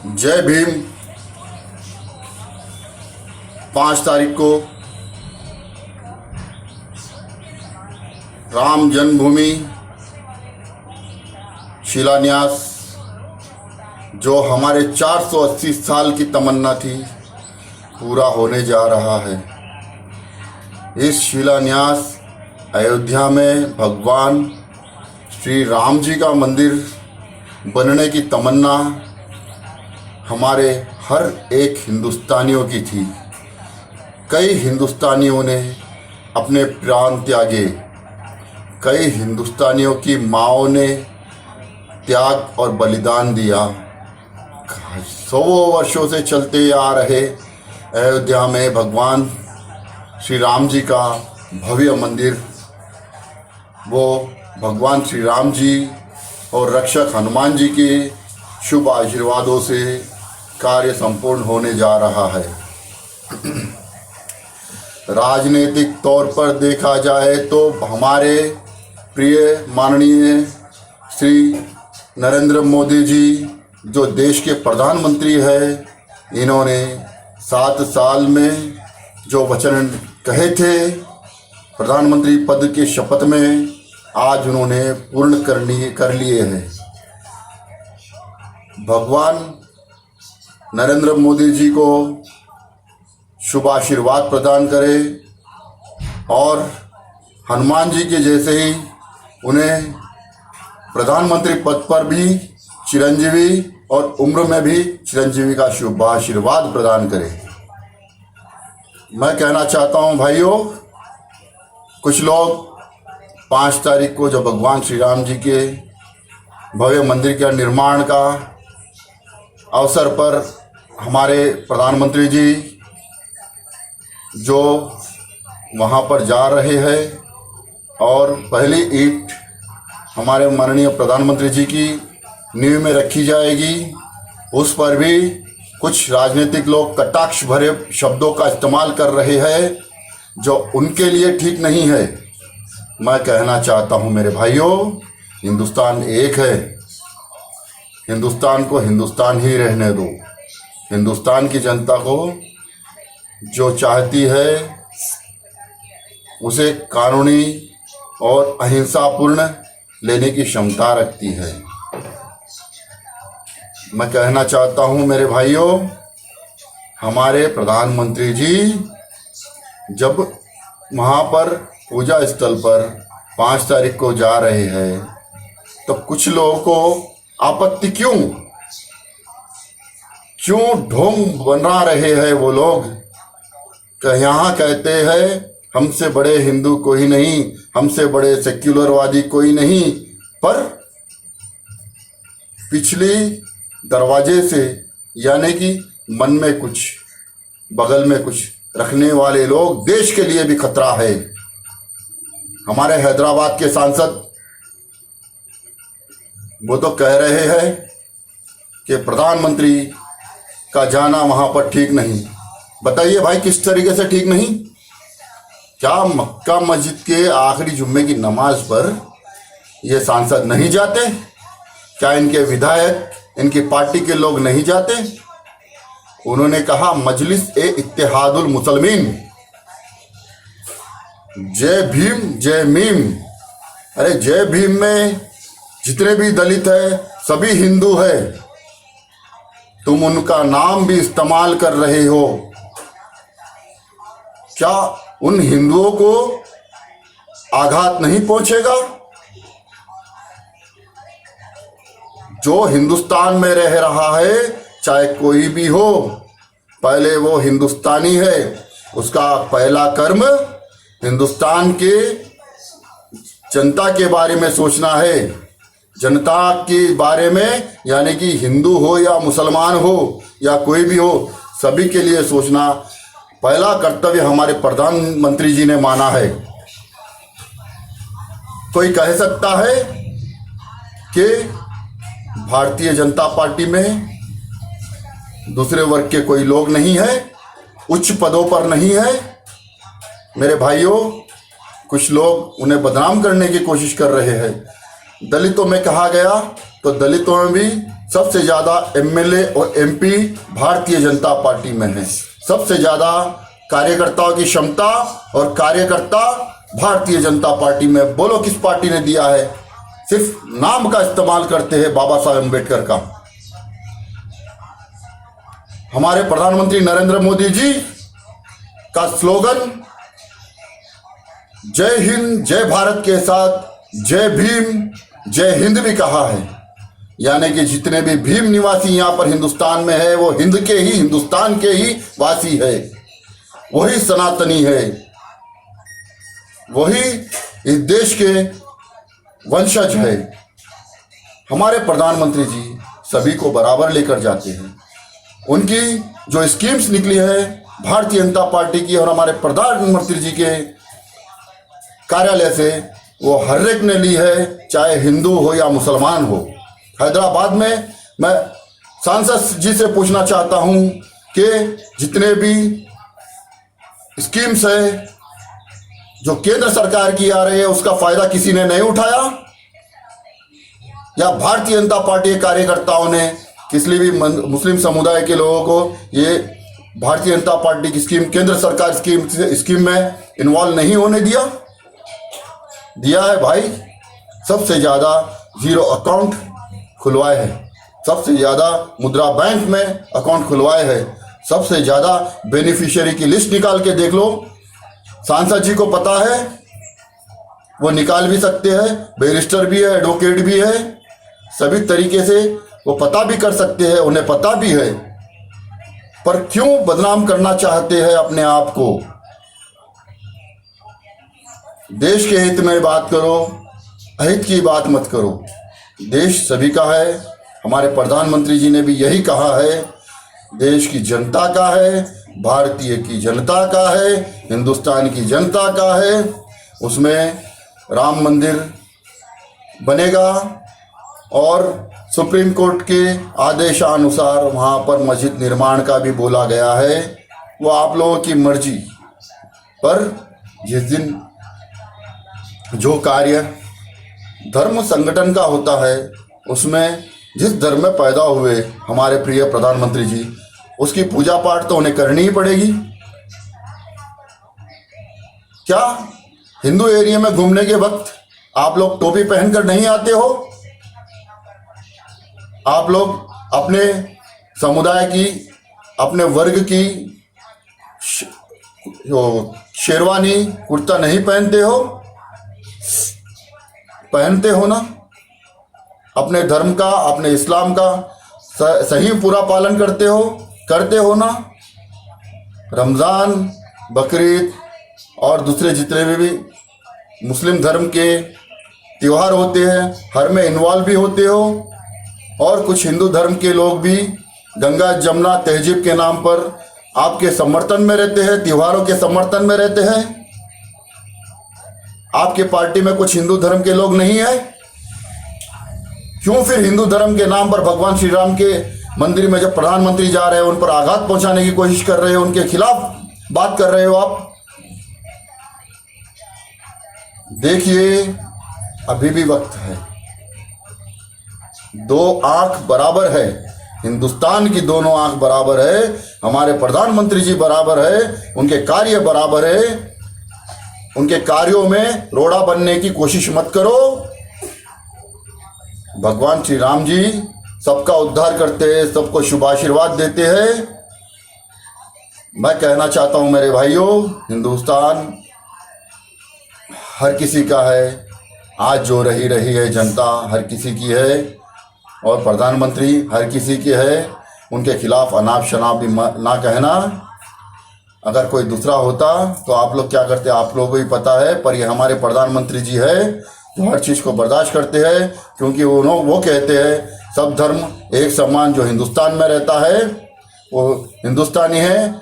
जय भीम। 5 तारीख को राम जन्मभूमि शिलान्यास, जो हमारे 480 साल की तमन्ना थी, पूरा होने जा रहा है। इस शिलान्यास अयोध्या में भगवान श्री राम जी का मंदिर बनने की तमन्ना हमारे हर एक हिंदुस्तानियों की थी। कई हिंदुस्तानियों ने अपने प्राण त्यागे, कई हिंदुस्तानियों की माँओं ने त्याग और बलिदान दिया। 100 वर्षों से चलते आ रहे अयोध्या में भगवान श्री राम जी का भव्य मंदिर, वो भगवान श्री राम जी और रक्षक हनुमान जी के शुभ आशीर्वादों से कार्य संपूर्ण होने जा रहा है। राजनीतिक तौर पर देखा जाए तो हमारे प्रिय माननीय श्री नरेंद्र मोदी जी, जो देश के प्रधानमंत्री हैं, इन्होंने 7 साल में जो वचन कहे थे प्रधानमंत्री पद के शपथ में, आज उन्होंने पूर्ण कर लिए हैं। भगवान नरेंद्र मोदी जी को शुभ आशीर्वाद प्रदान करे और हनुमान जी के जैसे ही उन्हें प्रधानमंत्री पद पर भी चिरंजीवी और उम्र में भी चिरंजीवी का शुभ आशीर्वाद प्रदान करे। मैं कहना चाहता हूं भाइयों, कुछ लोग 5 तारीख को जब भगवान श्री राम जी के भव्य मंदिर के निर्माण का अवसर पर हमारे प्रधानमंत्री जी जो वहां पर जा रहे हैं और पहली ईंट हमारे माननीय प्रधानमंत्री जी की नींव में रखी जाएगी, उस पर भी कुछ राजनीतिक लोग कटाक्ष भरे शब्दों का इस्तेमाल कर रहे हैं, जो उनके लिए ठीक नहीं है। मैं कहना चाहता हूं मेरे भाइयों, हिंदुस्तान एक है, हिंदुस्तान को हिंदुस्तान ही रहने दो। हिंदुस्तान की जनता को जो चाहती है उसे कानूनी और अहिंसापूर्ण लेने की क्षमता रखती है। मैं कहना चाहता हूं मेरे भाइयों, हमारे प्रधानमंत्री जी जब वहाँ पर पूजा स्थल पर 5 तारीख को जा रहे हैं, तो कुछ लोगों को आपत्ति क्यों ढोंग बना रहे हैं वो लोग कि यहाँ कहते हैं हमसे बड़े हिंदू कोई नहीं, हमसे बड़े सेक्युलरवादी कोई नहीं, पर पिछली दरवाजे से यानी कि मन में कुछ बगल में कुछ रखने वाले लोग देश के लिए भी खतरा है। हमारे हैदराबाद के सांसद वो तो कह रहे हैं कि प्रधानमंत्री का जाना वहां पर ठीक नहीं। बताइए भाई, किस तरीके से ठीक नहीं? क्या मक्का मस्जिद के आखिरी जुम्मे की नमाज पर ये सांसद नहीं जाते? क्या इनके विधायक, इनकी पार्टी के लोग नहीं जाते? उन्होंने कहा मजलिस ए इत्तेहादुल मुसलमीन, जय भीम जय मीम। अरे जय भीम में जितने भी दलित है सभी हिंदू है, तुम उनका नाम भी इस्तेमाल कर रहे हो। क्या उन हिंदुओं को आघात नहीं पहुंचेगा? जो हिंदुस्तान में रह रहा है, चाहे कोई भी हो, पहले वो हिंदुस्तानी है। उसका पहला कर्म हिंदुस्तान के जनता के बारे में सोचना है। जनता के बारे में यानी कि हिंदू हो या मुसलमान हो या कोई भी हो, सभी के लिए सोचना पहला कर्तव्य हमारे प्रधानमंत्री जी ने माना है। कोई कह सकता है कि भारतीय जनता पार्टी में दूसरे वर्ग के कोई लोग नहीं है, उच्च पदों पर नहीं है। मेरे भाइयों, कुछ लोग उन्हें बदनाम करने की कोशिश कर रहे हैं। दलितों में कहा गया तो दलितों में भी सबसे ज़्यादा एमएलए और एमपी भारतीय जनता पार्टी में है। सबसे ज़्यादा कार्यकर्ताओं की क्षमता और कार्यकर्ता भारतीय जनता पार्टी में। बोलो किस पार्टी ने दिया है? सिर्फ नाम का इस्तेमाल करते हैं बाबा साहब अम्बेडकर का। हमारे प्रधानमंत्री नरेंद्र मोदी जी का स्लोगन जय हिंद जय भारत के साथ जय भीम जय हिंद भी कहा है। यानी कि जितने भी भीम निवासी यहाँ पर हिंदुस्तान में है वो हिंद के ही, हिंदुस्तान के ही वासी है, वही सनातनी है, वही इस देश के वंशज है। हमारे प्रधानमंत्री जी सभी को बराबर लेकर जाते हैं। उनकी जो स्कीम्स निकली है भारतीय जनता पार्टी की और हमारे प्रधानमंत्री जी के कार्यालय से, वो हर एक ने ली है, चाहे हिंदू हो या मुसलमान हो। हैदराबाद में मैं सांसद जी से पूछना चाहता हूं कि जितने भी स्कीम्स है जो केंद्र सरकार की आ रही है उसका फायदा किसी ने नहीं उठाया, या भारतीय जनता पार्टी के कार्यकर्ताओं ने किसी भी मुस्लिम समुदाय के लोगों को ये भारतीय जनता पार्टी की स्कीम, केंद्र सरकार स्कीम में इन्वॉल्व नहीं होने दिया है? भाई सबसे ज़्यादा जीरो अकाउंट खुलवाए हैं, सबसे ज़्यादा मुद्रा बैंक में अकाउंट खुलवाए हैं, सबसे ज़्यादा बेनिफिशियरी की लिस्ट निकाल के देख लो। सांसद जी को पता है, वो निकाल भी सकते हैं, बैरिस्टर भी है, एडवोकेट भी है, सभी तरीके से वो पता भी कर सकते हैं, उन्हें पता भी है, पर क्यों बदनाम करना चाहते हैं अपने आप को? देश के हित में बात करो, अहित की बात मत करो। देश सभी का है, हमारे प्रधानमंत्री जी ने भी यही कहा है, देश की जनता का है, भारतीय की जनता का है, हिंदुस्तान की जनता का है। उसमें राम मंदिर बनेगा और सुप्रीम कोर्ट के आदेशानुसार वहाँ पर मस्जिद निर्माण का भी बोला गया है। वो आप लोगों की मर्जी, पर जिस दिन जो कार्य धर्म संगठन का होता है उसमें जिस धर्म में पैदा हुए हमारे प्रिय प्रधानमंत्री जी, उसकी पूजा पाठ तो उन्हें करनी ही पड़ेगी। क्या हिंदू एरिया में घूमने के वक्त आप लोग टोपी पहनकर नहीं आते हो? आप लोग अपने समुदाय की, अपने वर्ग की शेरवानी कुर्ता नहीं पहनते हो? पहनते हो ना? अपने धर्म का, अपने इस्लाम का सही पूरा पालन करते हो ना? रमज़ान, बकरीद और दूसरे जितने भी मुस्लिम धर्म के त्यौहार होते हैं हर में इन्वॉल्व भी होते हो। और कुछ हिंदू धर्म के लोग भी गंगा जमुना तहजीब के नाम पर आपके समर्थन में रहते हैं, त्योहारों के समर्थन में रहते हैं। आपके पार्टी में कुछ हिंदू धर्म के लोग नहीं है? क्यों फिर हिंदू धर्म के नाम पर भगवान श्री राम के मंदिर में जब प्रधानमंत्री जा रहे हैं उन पर आघात पहुंचाने की कोशिश कर रहे हो, उनके खिलाफ बात कर रहे हो आप? देखिए अभी भी वक्त है, दो आंख बराबर है, हिंदुस्तान की दोनों आंख बराबर है, हमारे प्रधानमंत्री जी बराबर है, उनके कार्य बराबर है। उनके कार्यों में रोड़ा बनने की कोशिश मत करो। भगवान श्री राम जी सबका उद्धार करते हैं, सबको शुभ आशीर्वाद देते हैं। मैं कहना चाहता हूं मेरे भाइयों, हिंदुस्तान हर किसी का है, आज जो रही है जनता हर किसी की है और प्रधानमंत्री हर किसी के है। उनके खिलाफ अनाप शनाप भी ना कहना। अगर कोई दूसरा होता तो आप लोग क्या करते आप लोगों को ही पता है, पर ये हमारे प्रधानमंत्री जी है जो हर चीज़ को बर्दाश्त करते हैं, क्योंकि वो कहते हैं सब धर्म एक समान। जो हिंदुस्तान में रहता है वो हिंदुस्तानी है,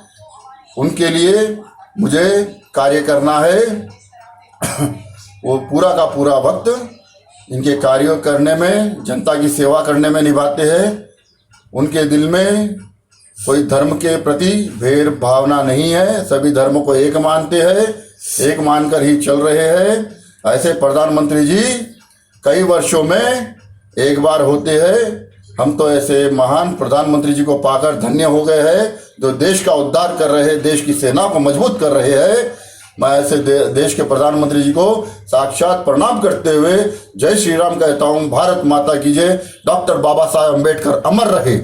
उनके लिए मुझे कार्य करना है। वो पूरा का पूरा वक्त इनके कार्य करने में, जनता की सेवा करने में निभाते हैं। उनके दिल में कोई धर्म के प्रति भेद भावना नहीं है, सभी धर्मों को एक मानते हैं, एक मानकर ही चल रहे हैं। ऐसे प्रधानमंत्री जी कई वर्षों में एक बार होते हैं। हम तो ऐसे महान प्रधानमंत्री जी को पाकर धन्य हो गए हैं, जो देश का उद्धार कर रहे हैं, देश की सेना को मजबूत कर रहे हैं। मैं ऐसे देश के प्रधानमंत्री जी को साक्षात प्रणाम करते हुए जय श्री राम कहता हूँ। भारत माता की जय। डॉक्टर बाबा साहेब अम्बेडकर अमर रहे।